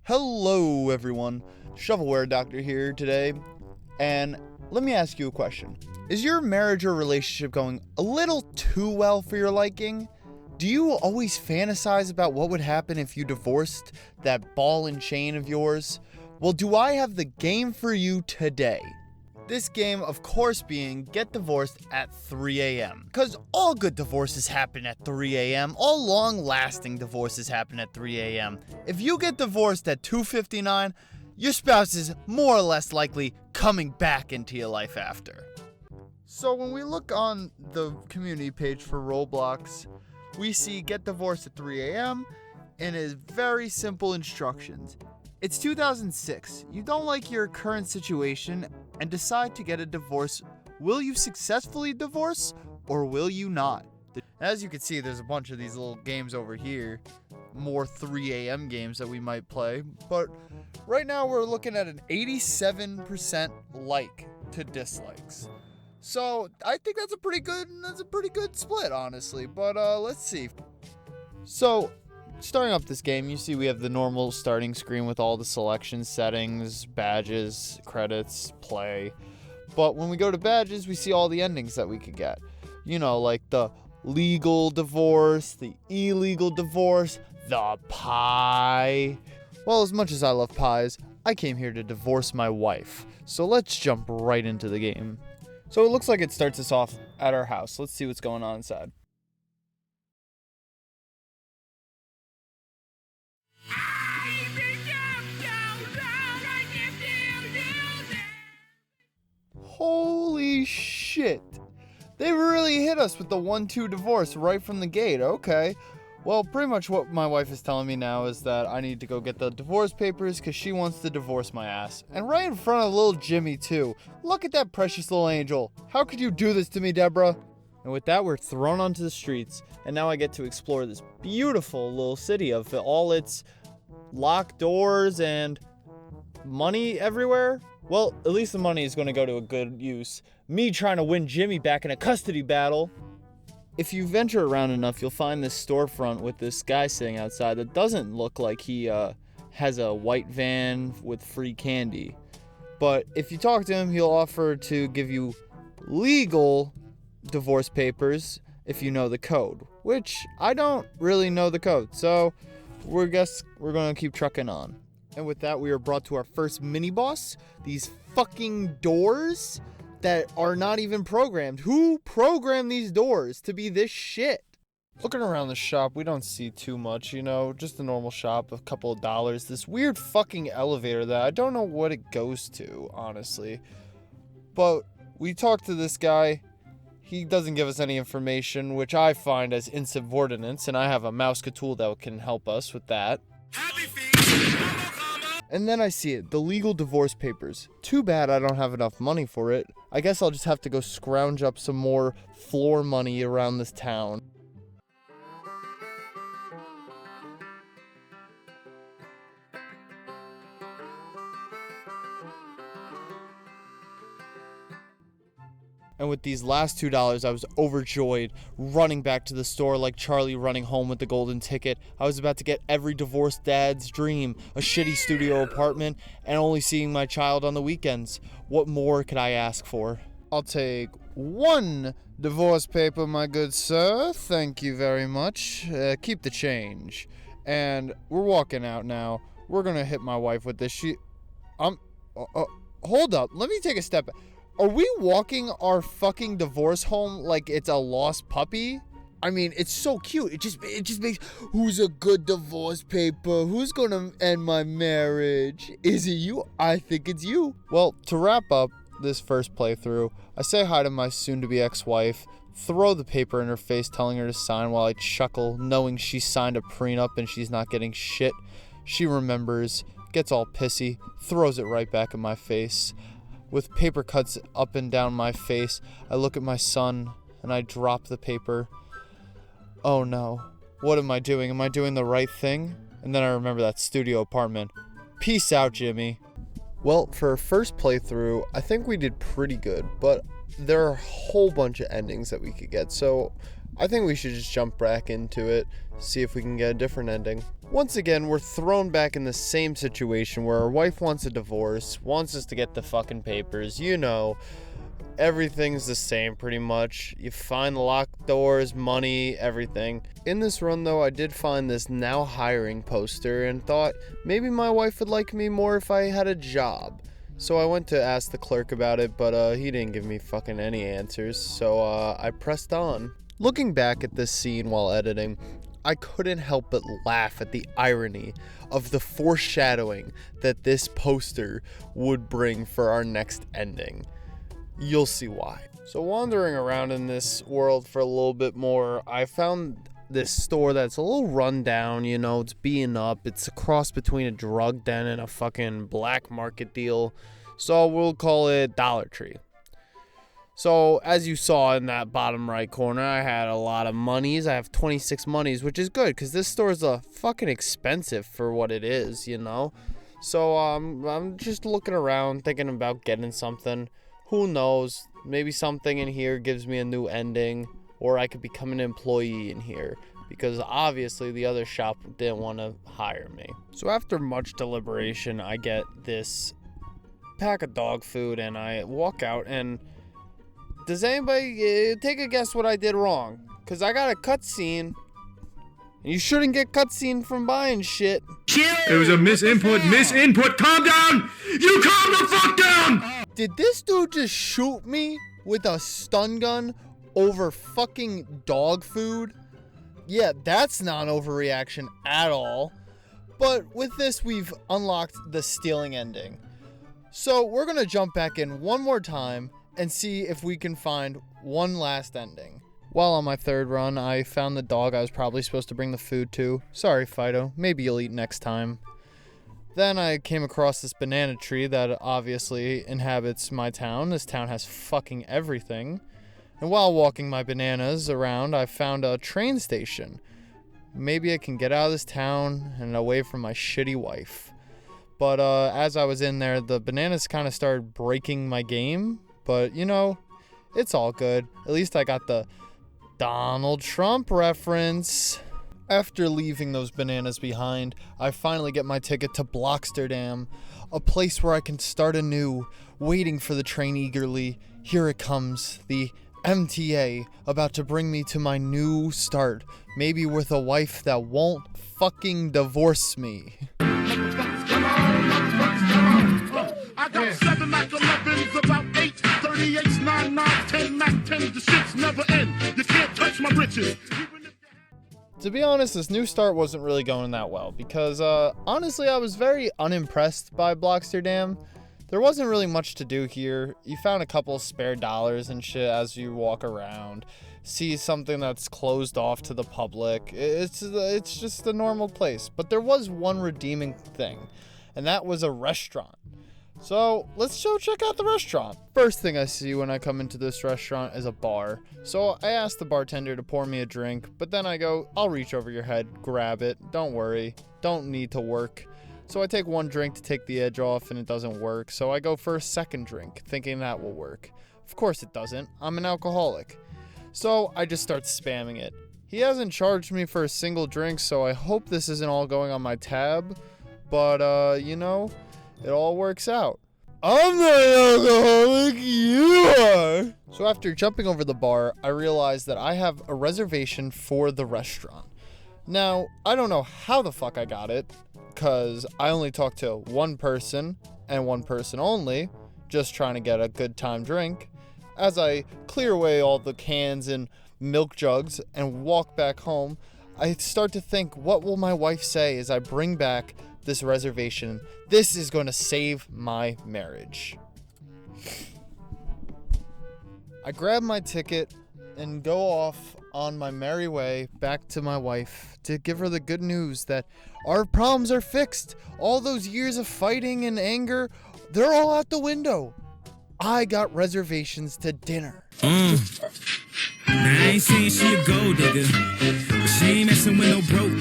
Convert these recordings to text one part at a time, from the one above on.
Hello everyone, Shovelware Doctor here today, and let me ask you a question. Is your marriage or relationship going a little too well for your liking? Do you always fantasize about what would happen if you divorced that ball and chain of yours? Well, do I have the game for you today? This game, of course, being Get Divorced at 3 a.m. Because all good divorces happen at 3 a.m. All long-lasting divorces happen at 3 a.m. If you get divorced at 2:59, your spouse is more or less likely coming back into your life after. So when we look on the community page for Roblox, we see Get Divorced at 3 a.m. and it's very simple instructions. It's 2006. You don't like your current situation and decide to get a divorce. Will you successfully divorce or will you not? As you can see, there's a bunch of these little games over here. More 3 a.m. games that we might play. But right now we're looking at an 87% like to dislikes. So I think that's a pretty good split, honestly. But let's see. So starting up this game, you see we have the normal starting screen with all the selection settings, badges, credits, play. But when we go to badges, we see all the endings that we could get. You know, like the legal divorce, the illegal divorce, the pie. Well, as much as I love pies, I came here to divorce my wife. So let's jump right into the game. So it looks like it starts us off at our house. Let's see what's going on inside. Holy shit. They really hit us with the 1-2 divorce right from the gate. Okay. Well, pretty much what my wife is telling me now is that I need to go get the divorce papers because she wants to divorce my ass. And right in front of little Jimmy, too. Look at that precious little angel. How could you do this to me, Deborah? And with that, we're thrown onto the streets. And now I get to explore this beautiful little city of all its locked doors and money everywhere. Well, at least the money is going to go to a good use. Me trying to win Jimmy back in a custody battle. If you venture around enough, you'll find this storefront with this guy sitting outside that doesn't look like he has a white van with free candy. But if you talk to him, he'll offer to give you legal divorce papers if you know the code. Which, I don't really know the code, so we're going to keep trucking on. And with that, we are brought to our first mini-boss. These fucking doors that are not even programmed. Who programmed these doors to be this shit? Looking around the shop, we don't see too much, you know, just a normal shop, a couple of dollars. This weird fucking elevator that I don't know what it goes to, honestly. But we talk to this guy. He doesn't give us any information, which I find as insubordinates, and I have a mouse tool that can help us with that. And then I see it, the legal divorce papers. Too bad I don't have enough money for it. I guess I'll just have to go scrounge up some more floor money around this town. And with these last $2, I was overjoyed, running back to the store like Charlie running home with the golden ticket. I was about to get every divorced dad's dream, a shitty studio apartment, and only seeing my child on the weekends. What more could I ask for? I'll take 1 divorce paper, my good sir. Thank you very much. Keep the change. And we're walking out now. We're gonna hit my wife with this. Hold up. Let me take a step back. Are we walking our fucking divorce home like it's a lost puppy? I mean, it's so cute. It just makes, who's a good divorce paper? Who's gonna end my marriage? Is it you? I think it's you. Well, to wrap up this first playthrough, I say hi to my soon-to-be ex-wife, throw the paper in her face telling her to sign while I chuckle, knowing she signed a prenup and she's not getting shit. She remembers, gets all pissy, throws it right back in my face. With paper cuts up and down my face, I look at my son and I drop the paper. Oh no, what am I doing? Am I doing the right thing? And then I remember that studio apartment. Peace out, Jimmy. Well, for our first playthrough, I think we did pretty good, but there are a whole bunch of endings that we could get, so I think we should just jump back into it, see if we can get a different ending. Once again, we're thrown back in the same situation where our wife wants a divorce, wants us to get the fucking papers, you know. Everything's the same pretty much. You find the locked doors, money, everything. In this run though, I did find this now hiring poster and thought maybe my wife would like me more if I had a job. So I went to ask the clerk about it, but he didn't give me fucking any answers, so I pressed on. Looking back at this scene while editing, I couldn't help but laugh at the irony of the foreshadowing that this poster would bring for our next ending. You'll see why. So wandering around in this world for a little bit more, I found this store that's a little run down, you know, it's beaten up. It's a cross between a drug den and a fucking black market deal. So we'll call it Dollar Tree. So as you saw in that bottom right corner, I had a lot of monies. I have 26 monies, which is good because this store is fucking expensive for what it is, you know. So I'm just looking around thinking about getting something. Who knows? Maybe something in here gives me a new ending, or I could become an employee in here, because obviously the other shop didn't want to hire me. So after much deliberation, I get this pack of dog food and I walk out, and does anybody take a guess what I did wrong? Because I got a cutscene, and you shouldn't get cutscene from buying shit. It was a misinput. Calm down! You calm the fuck down! Did this dude just shoot me with a stun gun over fucking dog food? Yeah, that's not an overreaction at all. But with this, we've unlocked the stealing ending. So we're gonna jump back in one more time and see if we can find one last ending. While on my third run, I found the dog I was probably supposed to bring the food to. Sorry, Fido. Maybe you'll eat next time. Then I came across this banana tree that obviously inhabits my town. This town has fucking everything. And while walking my bananas around, I found a train station. Maybe I can get out of this town and away from my shitty wife. But as I was in there, the bananas kind of started breaking my game. But, you know, it's all good. At least I got the Donald Trump reference. After leaving those bananas behind, I finally get my ticket to Blocksterdam, a place where I can start anew, waiting for the train eagerly. Here it comes, the MTA, about to bring me to my new start, maybe with a wife that won't fucking divorce me. I got 7 Mac 11s, about 8, 38s, 9, 9, 10 Mac 10s, the shits never end. You can't touch my riches. To be honest, this new start wasn't really going that well because, honestly, I was very unimpressed by Blocksterdam. There wasn't really much to do here. You found a couple spare dollars and shit as you walk around. See something that's closed off to the public. It's just a normal place. But there was one redeeming thing, and that was a restaurant. So let's go check out the restaurant. First thing I see when I come into this restaurant is a bar. So I ask the bartender to pour me a drink, but then I go, I'll reach over your head, grab it. Don't worry, don't need to work. So I take one drink to take the edge off and it doesn't work. So I go for a second drink, thinking that will work. Of course it doesn't. I'm an alcoholic. So I just start spamming it. He hasn't charged me for a single drink, so I hope this isn't all going on my tab. But, you know, it all works out. I'm not an alcoholic, you are! So after jumping over the bar, I realized that I have a reservation for the restaurant. Now, I don't know how the fuck I got it, because I only talked to one person, and one person only, just trying to get a good time drink. As I clear away all the cans and milk jugs and walk back home, I start to think, what will my wife say as I bring back this reservation? This is going to save my marriage. I grab my ticket and go off on my merry way back to my wife to give her the good news that our problems are fixed. All those years of fighting and anger, they're all out the window. I got reservations to dinner. Now I ain't saying she a gold digger, but she ain't messing with no broke.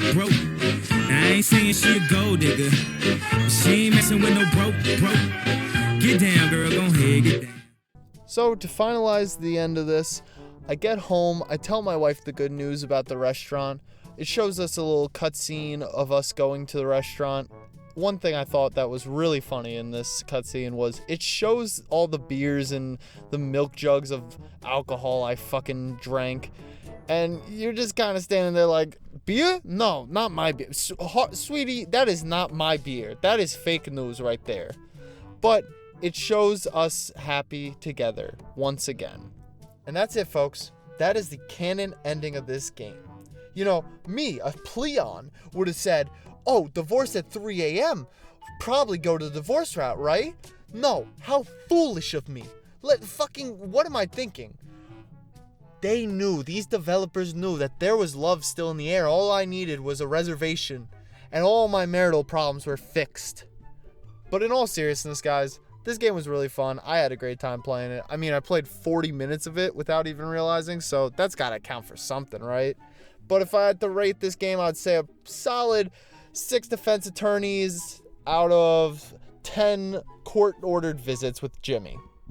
Now I ain't saying she a gold digger, but she ain't messing with no broke. Get down, girl, go ahead, get down. So to finalize the end of this, I get home, I tell my wife the good news about the restaurant. it shows us a little cutscene of us going to the restaurant. One thing I thought that was really funny in this cutscene was it shows all the beers and the milk jugs of alcohol I fucking drank. And you're just kind of standing there like, beer? No, not my beer. Sweetie, that is not my beer. That is fake news right there. But it shows us happy together once again. And that's it, folks. That is the canon ending of this game. You know, me, a Pleon, would have said, oh, divorce at 3 a.m. Probably go to the divorce route, right? No, how foolish of me. What am I thinking? They knew, these developers knew that there was love still in the air. All I needed was a reservation, and all my marital problems were fixed. But in all seriousness, guys, this game was really fun. I had a great time playing it. I mean, I played 40 minutes of it without even realizing, so that's gotta count for something, right? But if I had to rate this game, I'd say a solid 6 defense attorneys out of 10 court-ordered visits with Jimmy.